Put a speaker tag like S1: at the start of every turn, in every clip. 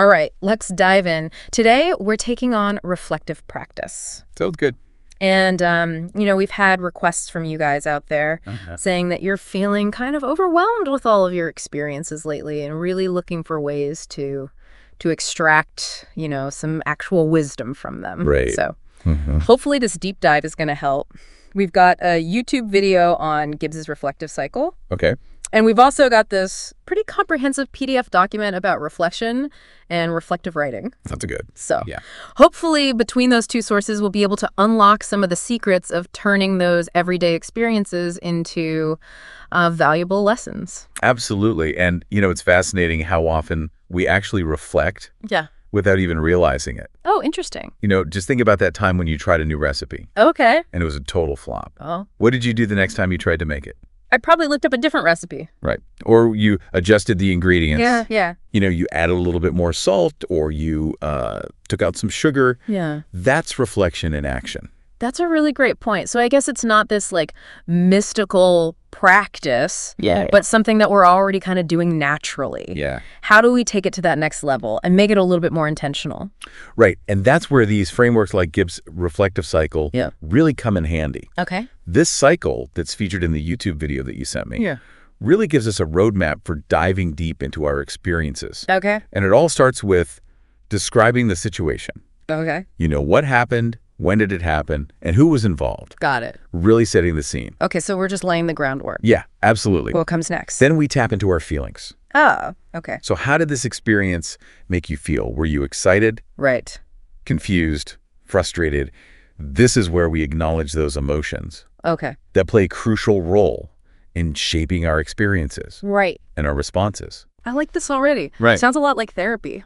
S1: All right, let's dive in. Today, we're taking on reflective practice.
S2: Sounds good.
S1: And, we've had requests from you guys out there saying that you're feeling kind of overwhelmed with all of your experiences lately and really looking for ways to extract, some actual wisdom from them.
S2: Right.
S1: So hopefully this deep dive is going to help. We've got a YouTube video on Gibbs's reflective cycle.
S2: Okay.
S1: And we've also got this pretty comprehensive PDF document about reflection and reflective writing.
S2: Sounds good.
S1: So
S2: yeah.
S1: Hopefully between those two sources, we'll be able to unlock some of the secrets of turning those everyday experiences into valuable lessons.
S2: Absolutely. And, it's fascinating how often we actually reflect without even realizing it.
S1: Oh, interesting.
S2: Just think about that time when you tried a new recipe.
S1: Okay.
S2: And it was a total flop.
S1: Oh.
S2: What did you do the next time you tried to make it?
S1: I probably looked up a different recipe.
S2: Right. Or you adjusted the ingredients.
S1: Yeah.
S2: You added a little bit more salt, or you took out some sugar.
S1: Yeah.
S2: That's reflection in action.
S1: That's a really great point. So I guess it's not this mystical practice, but something that we're already kind of doing naturally.
S2: Yeah.
S1: How do we take it to that next level and make it a little bit more intentional?
S2: Right. And that's where these frameworks like Gibbs' reflective cycle really come in handy.
S1: Okay.
S2: This cycle that's featured in the YouTube video that you sent me really gives us a roadmap for diving deep into our experiences.
S1: Okay.
S2: And it all starts with describing the situation.
S1: Okay.
S2: What happened, when did it happen, and who was involved.
S1: Got it.
S2: Really setting the scene.
S1: Okay, so we're just laying the groundwork.
S2: Yeah, absolutely.
S1: What comes next?
S2: Then we tap into our feelings.
S1: Oh, okay.
S2: So how did this experience make you feel? Were you excited?
S1: Right.
S2: Confused? Frustrated? This is where we acknowledge those emotions.
S1: Okay.
S2: That play a crucial role in shaping our experiences.
S1: Right.
S2: And our responses.
S1: I like this already.
S2: Right.
S1: Sounds a lot like therapy.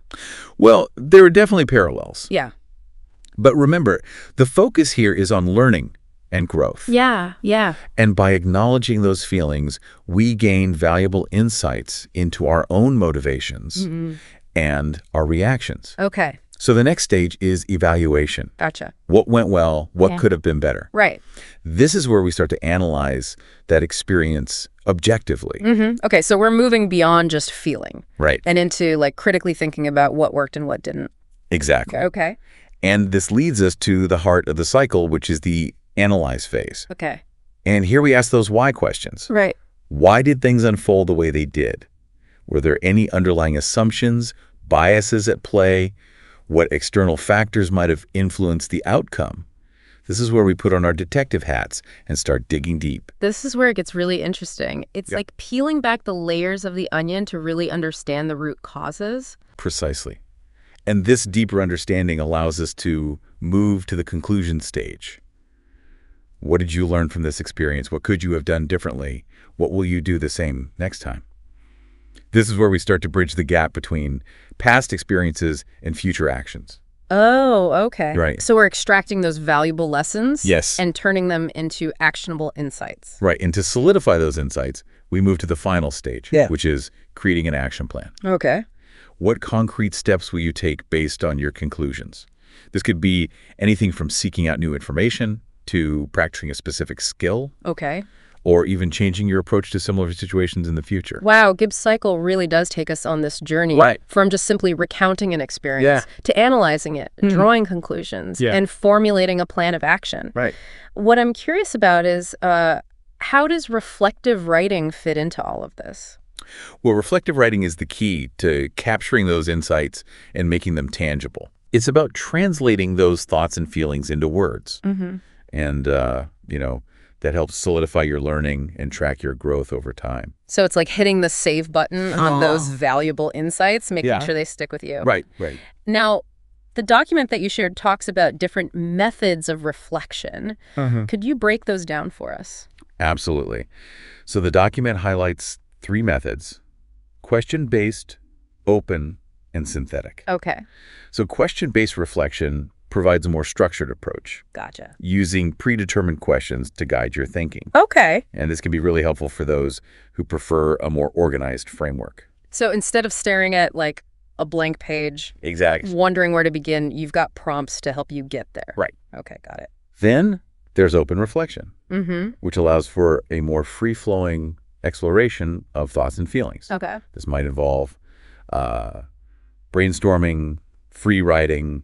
S2: Well, there are definitely parallels.
S1: Yeah.
S2: But remember, the focus here is on learning and growth.
S1: Yeah.
S2: And by acknowledging those feelings, we gain valuable insights into our own motivations and our reactions.
S1: Okay.
S2: So the next stage is evaluation.
S1: Gotcha.
S2: What went well? What could have been better?
S1: Right.
S2: This is where we start to analyze that experience objectively.
S1: Okay, so we're moving beyond just feeling.
S2: Right.
S1: And into critically thinking about what worked and what didn't.
S2: Exactly.
S1: Okay.
S2: And this leads us to the heart of the cycle, which is the analyze phase.
S1: Okay.
S2: And here we ask those why questions.
S1: Right.
S2: Why did things unfold the way they did? Were there any underlying assumptions, biases at play? What external factors might have influenced the outcome? This is where we put on our detective hats and start digging deep.
S1: This is where it gets really interesting. It's like peeling back the layers of the onion to really understand the root causes.
S2: Precisely. And this deeper understanding allows us to move to the conclusion stage. What did you learn from this experience? What could you have done differently? What will you do the same next time? This is where we start to bridge the gap between past experiences and future actions.
S1: Oh, okay.
S2: Right.
S1: So we're extracting those valuable lessons
S2: Yes.
S1: and turning them into actionable insights.
S2: Right. And to solidify those insights, we move to the final stage, which is creating an action plan.
S1: Okay.
S2: What concrete steps will you take based on your conclusions? This could be anything from seeking out new information to practicing a specific skill.
S1: Okay.
S2: Or even changing your approach to similar situations in the future.
S1: Wow, Gibbs' cycle really does take us on this journey from just simply recounting an experience to analyzing it, drawing conclusions, and formulating a plan of action.
S2: Right.
S1: What I'm curious about is how does reflective writing fit into all of this?
S2: Well, reflective writing is the key to capturing those insights and making them tangible. It's about translating those thoughts and feelings into words. And, that helps solidify your learning and track your growth over time.
S1: So it's like hitting the save button on those valuable insights, making sure they stick with you.
S2: Right.
S1: Now, the document that you shared talks about different methods of reflection. Could you break those down for us?
S2: Absolutely. So the document highlights 3 methods: question-based, open, and synthetic.
S1: Okay.
S2: So question-based reflection provides a more structured approach.
S1: Gotcha.
S2: Using predetermined questions to guide your thinking.
S1: Okay.
S2: And this can be really helpful for those who prefer a more organized framework.
S1: So instead of staring at a blank page, wondering where to begin, you've got prompts to help you get there.
S2: Right.
S1: Okay, got it.
S2: Then there's open reflection, which allows for a more free-flowing exploration of thoughts and feelings.
S1: Okay.
S2: This might involve brainstorming, free writing,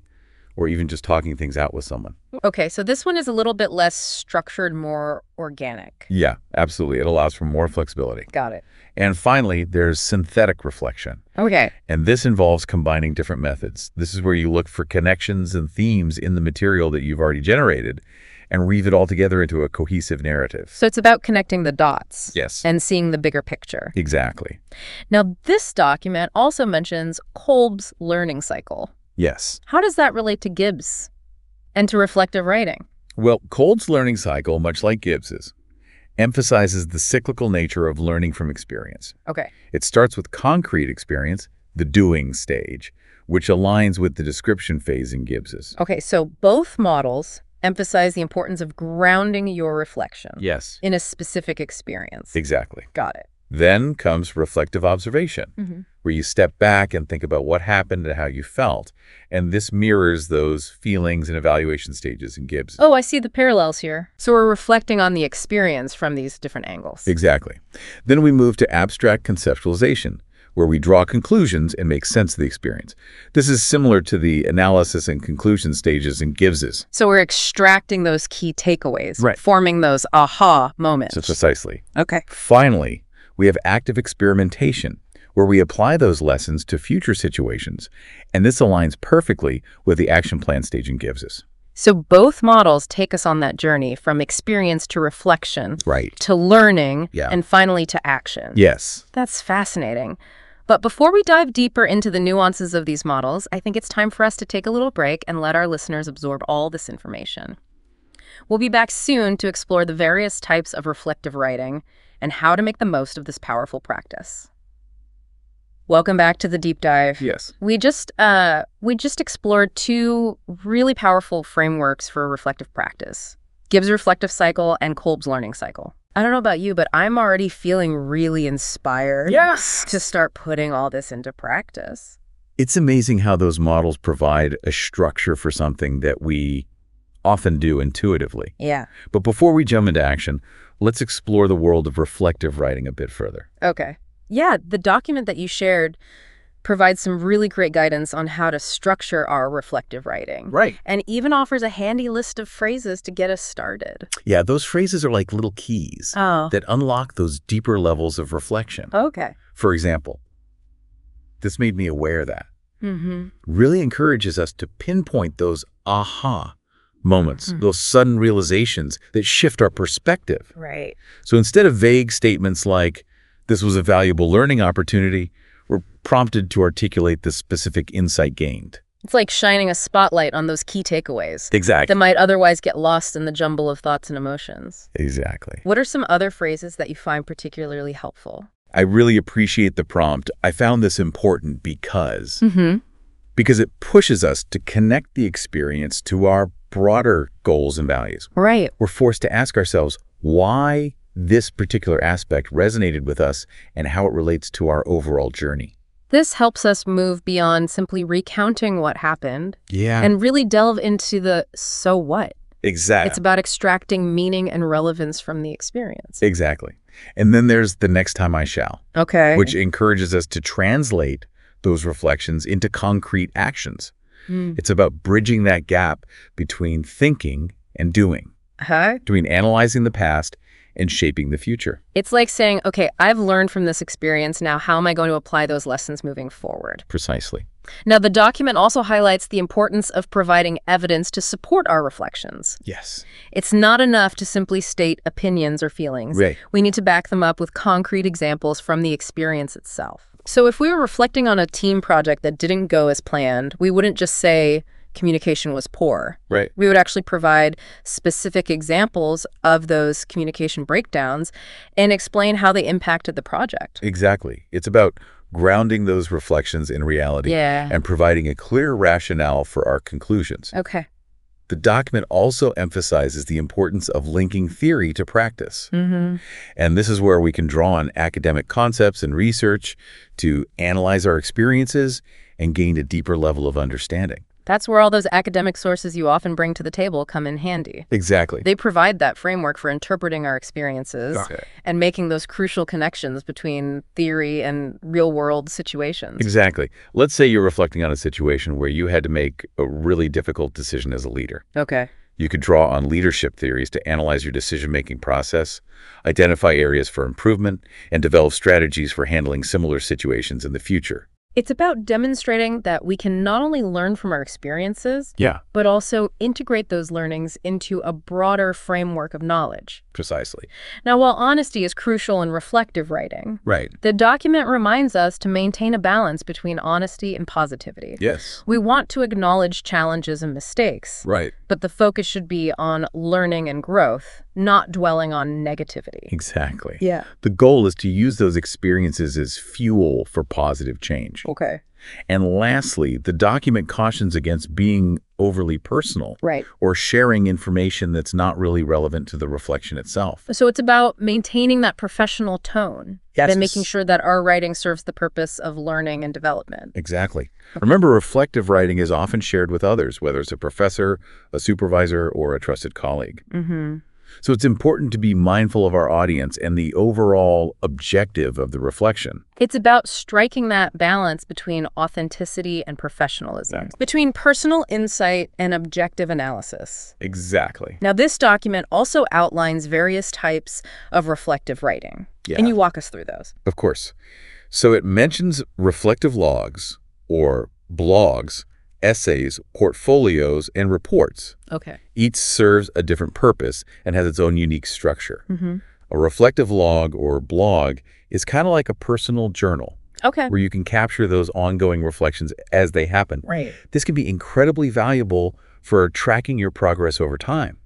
S2: or even just talking things out with someone.
S1: Okay, so this one is a little bit less structured, more organic.
S2: Yeah, absolutely. It allows for more flexibility.
S1: Got it.
S2: And finally, there's synthetic reflection.
S1: Okay.
S2: And this involves combining different methods. This is where you look for connections and themes in the material that you've already generated and weave it all together into a cohesive narrative.
S1: So it's about connecting the dots.
S2: Yes.
S1: And seeing the bigger picture.
S2: Exactly.
S1: Now, this document also mentions Kolb's learning cycle.
S2: Yes.
S1: How does that relate to Gibbs and to reflective writing?
S2: Well, Kolb's learning cycle, much like Gibbs's, emphasizes the cyclical nature of learning from experience.
S1: Okay.
S2: It starts with concrete experience, the doing stage, which aligns with the description phase in Gibbs's.
S1: Okay, so both models emphasize the importance of grounding your reflection in a specific experience.
S2: Exactly.
S1: Got it.
S2: Then comes reflective observation, where you step back and think about what happened and how you felt. And this mirrors those feelings and evaluation stages in Gibbs.
S1: Oh, I see the parallels here. So we're reflecting on the experience from these different angles.
S2: Exactly. Then we move to abstract conceptualization, where we draw conclusions and make sense of the experience. This is similar to the analysis and conclusion stages in Gibbs's.
S1: So we're extracting those key takeaways,
S2: Right.
S1: Forming those aha moments.
S2: So precisely.
S1: Okay.
S2: Finally, we have active experimentation, where we apply those lessons to future situations. And this aligns perfectly with the action plan stage in Gibbs's.
S1: So both models take us on that journey from experience to reflection,
S2: Right.
S1: to learning,
S2: Yeah.
S1: and finally to action.
S2: Yes.
S1: That's fascinating. But before we dive deeper into the nuances of these models, I think it's time for us to take a little break and let our listeners absorb all this information. We'll be back soon to explore the various types of reflective writing and how to make the most of this powerful practice. Welcome back to the deep dive.
S2: Yes.
S1: We just explored two really powerful frameworks for reflective practice: Gibbs' reflective cycle and Kolb's learning cycle. I don't know about you, but I'm already feeling really inspired to start putting all this into practice.
S2: It's amazing how those models provide a structure for something that we often do intuitively.
S1: Yeah.
S2: But before we jump into action, let's explore the world of reflective writing a bit further.
S1: Okay. Yeah, the document that you shared provides some really great guidance on how to structure our reflective writing.
S2: Right.
S1: And even offers a handy list of phrases to get us started.
S2: Yeah, those phrases are like little keys that unlock those deeper levels of reflection.
S1: Okay.
S2: For example, this made me aware that really encourages us to pinpoint those aha moments, those sudden realizations that shift our perspective.
S1: Right.
S2: So instead of vague statements like, this was a valuable learning opportunity, we're prompted to articulate the specific insight gained.
S1: It's like shining a spotlight on those key takeaways
S2: Exactly.
S1: that might otherwise get lost in the jumble of thoughts and emotions.
S2: Exactly.
S1: What are some other phrases that you find particularly helpful?
S2: I really appreciate the prompt. I found this important because it pushes us to connect the experience to our broader goals and values.
S1: Right.
S2: We're forced to ask ourselves why this particular aspect resonated with us and how it relates to our overall journey.
S1: This helps us move beyond simply recounting what happened and really delve into the so what.
S2: Exactly.
S1: It's about extracting meaning and relevance from the experience.
S2: Exactly. And then there's the next time I shall,
S1: Okay.
S2: which encourages us to translate those reflections into concrete actions. It's about bridging that gap between thinking and doing, between analyzing the past and shaping the future.
S1: It's like saying, okay, I've learned from this experience. Now, how am I going to apply those lessons moving forward?
S2: Precisely.
S1: Now, the document also highlights the importance of providing evidence to support our reflections.
S2: Yes.
S1: It's not enough to simply state opinions or feelings.
S2: Right.
S1: We need to back them up with concrete examples from the experience itself. So if we were reflecting on a team project that didn't go as planned, we wouldn't just say communication was poor.
S2: Right.
S1: We would actually provide specific examples of those communication breakdowns and explain how they impacted the project.
S2: Exactly. It's about grounding those reflections in reality and providing a clear rationale for our conclusions.
S1: Okay.
S2: The document also emphasizes the importance of linking theory to practice. And this is where we can draw on academic concepts and research to analyze our experiences and gain a deeper level of understanding.
S1: That's where all those academic sources you often bring to the table come in handy.
S2: Exactly.
S1: They provide that framework for interpreting our experiences
S2: Okay.
S1: and making those crucial connections between theory and real-world situations.
S2: Exactly. Let's say you're reflecting on a situation where you had to make a really difficult decision as a leader.
S1: Okay.
S2: You could draw on leadership theories to analyze your decision-making process, identify areas for improvement, and develop strategies for handling similar situations in the future.
S1: It's about demonstrating that we can not only learn from our experiences,
S2: Yeah,
S1: but also integrate those learnings into a broader framework of knowledge.
S2: precisely.
S1: Now, while honesty is crucial in reflective writing,
S2: Right.
S1: the document reminds us to maintain a balance between honesty and positivity.
S2: Yes.
S1: We want to acknowledge challenges and mistakes,
S2: Right.
S1: but the focus should be on learning and growth, not dwelling on negativity.
S2: Exactly.
S1: Yeah.
S2: The goal is to use those experiences as fuel for positive change.
S1: Okay.
S2: And lastly, the document cautions against being overly personal
S1: Right.
S2: or sharing information that's not really relevant to the reflection itself.
S1: So it's about maintaining that professional tone
S2: Yes.
S1: and making sure that our writing serves the purpose of learning and development.
S2: Exactly. Remember, reflective writing is often shared with others, whether it's a professor, a supervisor, or a trusted colleague.
S1: Mm-hmm.
S2: So it's important to be mindful of our audience and the overall objective of the reflection.
S1: It's about striking that balance between authenticity and professionalism, between personal insight and objective analysis.
S2: Exactly.
S1: Now, this document also outlines various types of reflective writing.
S2: Yeah.
S1: Can you walk us through those?
S2: Of course. So it mentions reflective logs or blogs, essays, portfolios, and reports.
S1: Okay.
S2: Each serves a different purpose and has its own unique structure.
S1: Mm-hmm.
S2: A reflective log or blog is kind of like a personal journal
S1: Okay.
S2: where you can capture those ongoing reflections as they happen.
S1: Right.
S2: This can be incredibly valuable for tracking your progress over time,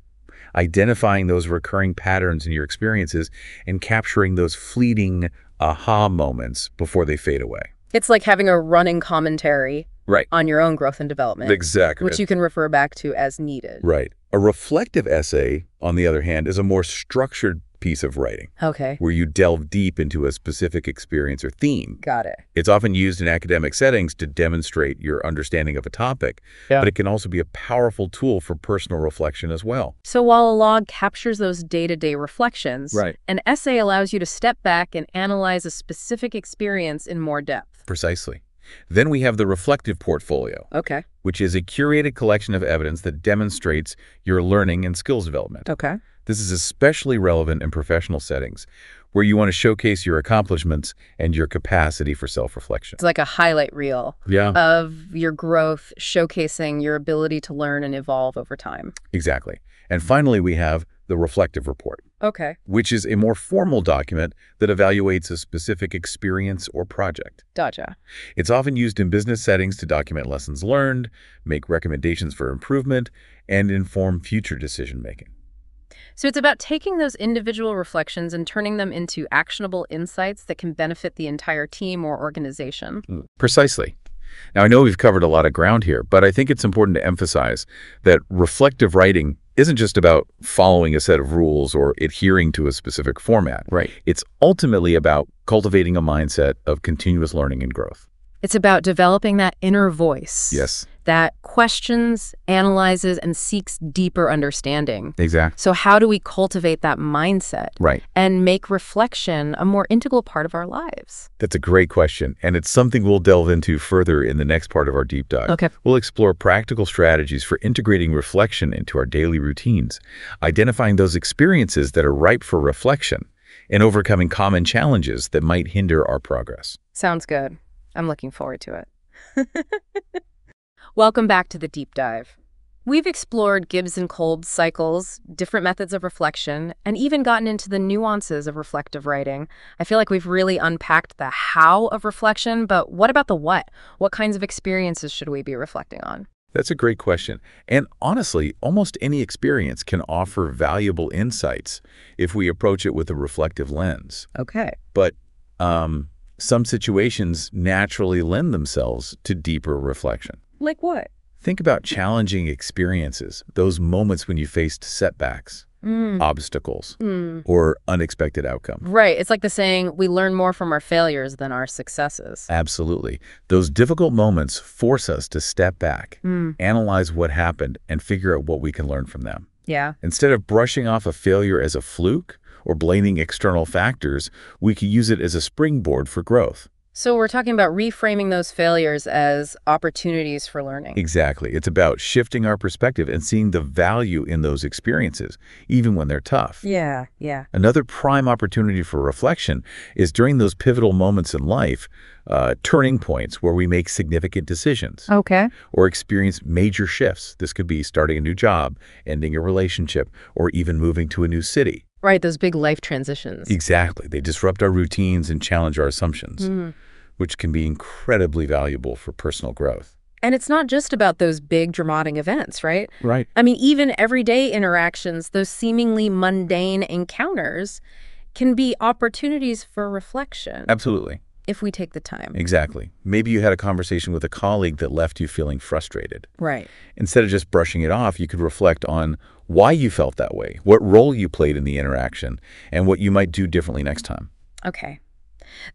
S2: identifying those recurring patterns in your experiences, and capturing those fleeting aha moments before they fade away.
S1: It's like having a running commentary
S2: Right.
S1: on your own growth and development,
S2: Exactly.
S1: which you can refer back to as needed.
S2: Right. A reflective essay, on the other hand, is a more structured piece of writing
S1: Okay.
S2: where you delve deep into a specific experience or theme.
S1: Got it.
S2: It's often used in academic settings to demonstrate your understanding of a topic, but it can also be a powerful tool for personal reflection as well.
S1: So while a log captures those day-to-day reflections,
S2: Right.
S1: an essay allows you to step back and analyze a specific experience in more depth.
S2: Precisely. Then we have the reflective portfolio,
S1: Okay.
S2: which is a curated collection of evidence that demonstrates your learning and skills development.
S1: Okay.
S2: This is especially relevant in professional settings, where you want to showcase your accomplishments and your capacity for self-reflection.
S1: It's like a highlight reel
S2: Yeah,
S1: of your growth, showcasing your ability to learn and evolve over time.
S2: exactly. And finally, we have the reflective report,
S1: Okay.
S2: which is a more formal document that evaluates a specific experience or project.
S1: Gotcha.
S2: It's often used in business settings to document lessons learned, make recommendations for improvement, and inform future decision-making.
S1: So it's about taking those individual reflections and turning them into actionable insights that can benefit the entire team or organization.
S2: Precisely. Now, I know we've covered a lot of ground here, but I think it's important to emphasize that reflective writing isn't just about following a set of rules or adhering to a specific format.
S3: Right.
S2: It's ultimately about cultivating a mindset of continuous learning and growth.
S1: It's about developing that inner voice.
S2: Yes.
S1: That questions, analyzes, and seeks deeper understanding.
S2: Exactly.
S1: So how do we cultivate that mindset
S2: Right.
S1: and make reflection a more integral part of our lives?
S2: That's a great question, and it's something we'll delve into further in the next part of our deep dive.
S1: Okay.
S2: We'll explore practical strategies for integrating reflection into our daily routines, identifying those experiences that are ripe for reflection, and overcoming common challenges that might hinder our progress.
S1: Sounds good. I'm looking forward to it. Welcome back to the deep dive. We've explored Gibbs and Kolb's cycles, different methods of reflection, and even gotten into the nuances of reflective writing. I feel like we've really unpacked the how of reflection, but what about the what? What kinds of experiences should we be reflecting on?
S2: That's a great question. And honestly, almost any experience can offer valuable insights if we approach it with a reflective lens.
S1: Okay.
S2: But some situations naturally lend themselves to deeper reflection.
S1: Like what?
S2: Think about challenging experiences, those moments when you faced setbacks. obstacles, or unexpected outcomes.
S1: Right. It's like the saying, we learn more from our failures than our successes.
S2: Absolutely. Those difficult moments force us to step back, analyze what happened, and figure out what we can learn from them.
S1: Yeah.
S2: Instead of brushing off a failure as a fluke or blaming external factors, we can use it as a springboard for growth.
S1: So we're talking about reframing those failures as opportunities for learning.
S2: Exactly. It's about shifting our perspective and seeing the value in those experiences, even when they're tough.
S1: Yeah.
S2: Another prime opportunity for reflection is during those pivotal moments in life, turning points where we make significant decisions.
S1: Okay.
S2: Or experience major shifts. This could be starting a new job, ending a relationship, or even moving to a new city.
S1: Right, those big life transitions.
S2: Exactly. They disrupt our routines and challenge our assumptions, which can be incredibly valuable for personal growth.
S1: And it's not just about those big dramatic events, right?
S2: Right.
S1: I mean, even everyday interactions, those seemingly mundane encounters, can be opportunities for reflection.
S2: Absolutely.
S1: If we take the time.
S2: Exactly. Maybe you had a conversation with a colleague that left you feeling frustrated.
S1: Right.
S2: Instead of just brushing it off, you could reflect on why you felt that way, what role you played in the interaction, and what you might do differently next time.
S1: Okay.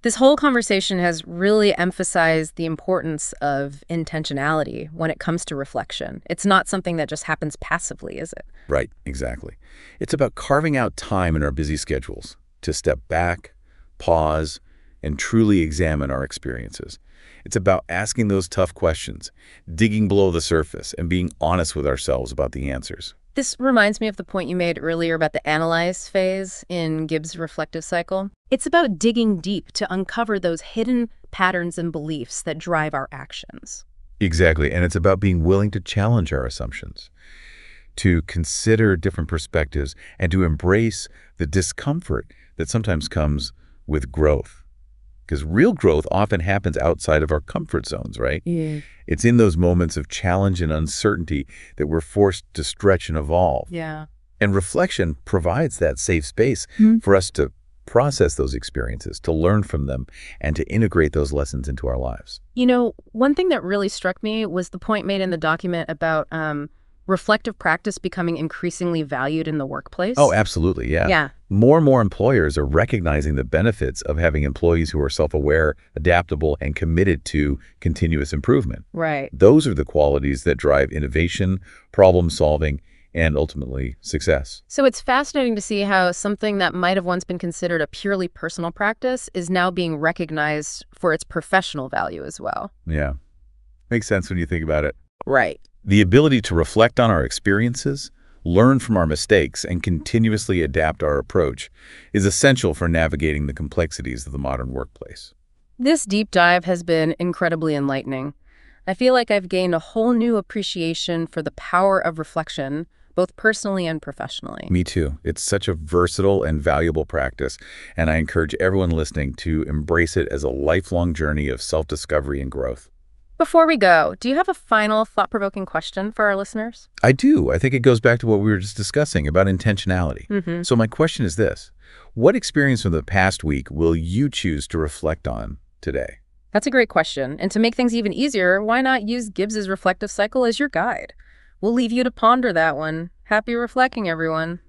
S1: This whole conversation has really emphasized the importance of intentionality when it comes to reflection. It's not something that just happens passively, is it?
S2: Right, exactly. It's about carving out time in our busy schedules to step back, pause, and truly examine our experiences. It's about asking those tough questions, digging below the surface, and being honest with ourselves about the answers.
S1: This reminds me of the point you made earlier about the analyze phase in Gibbs' reflective cycle. It's about digging deep to uncover those hidden patterns and beliefs that drive our actions.
S2: Exactly, and it's about being willing to challenge our assumptions, to consider different perspectives, and to embrace the discomfort that sometimes comes with growth. Because real growth often happens outside of our comfort zones, right?
S1: Yeah.
S2: It's in those moments of challenge and uncertainty that we're forced to stretch and evolve.
S1: Yeah.
S2: And reflection provides that safe space for us to process those experiences, to learn from them, and to integrate those lessons into our lives.
S1: You know, one thing that really struck me was the point made in the document about reflective practice becoming increasingly valued in the workplace.
S2: Oh, absolutely, yeah.
S1: Yeah.
S2: More and more employers are recognizing the benefits of having employees who are self-aware, adaptable, and committed to continuous improvement.
S1: Right.
S2: Those are the qualities that drive innovation, problem solving, and ultimately success.
S1: So it's fascinating to see how something that might have once been considered a purely personal practice is now being recognized for its professional value as well.
S2: Yeah. Makes sense when you think about it.
S1: Right.
S2: The ability to reflect on our experiences, learn from our mistakes, and continuously adapt our approach is essential for navigating the complexities of the modern workplace.
S1: This deep dive has been incredibly enlightening. I feel like I've gained a whole new appreciation for the power of reflection, both personally and professionally.
S2: Me too. It's such a versatile and valuable practice, and I encourage everyone listening to embrace it as a lifelong journey of self-discovery and growth.
S1: Before we go, do you have a final thought-provoking question for our listeners?
S2: I do. I think it goes back to what we were just discussing about intentionality. So my question is this: what experience from the past week will you choose to reflect on today?
S1: That's a great question. And to make things even easier, why not use Gibbs's reflective cycle as your guide? We'll leave you to ponder that one. Happy reflecting, everyone.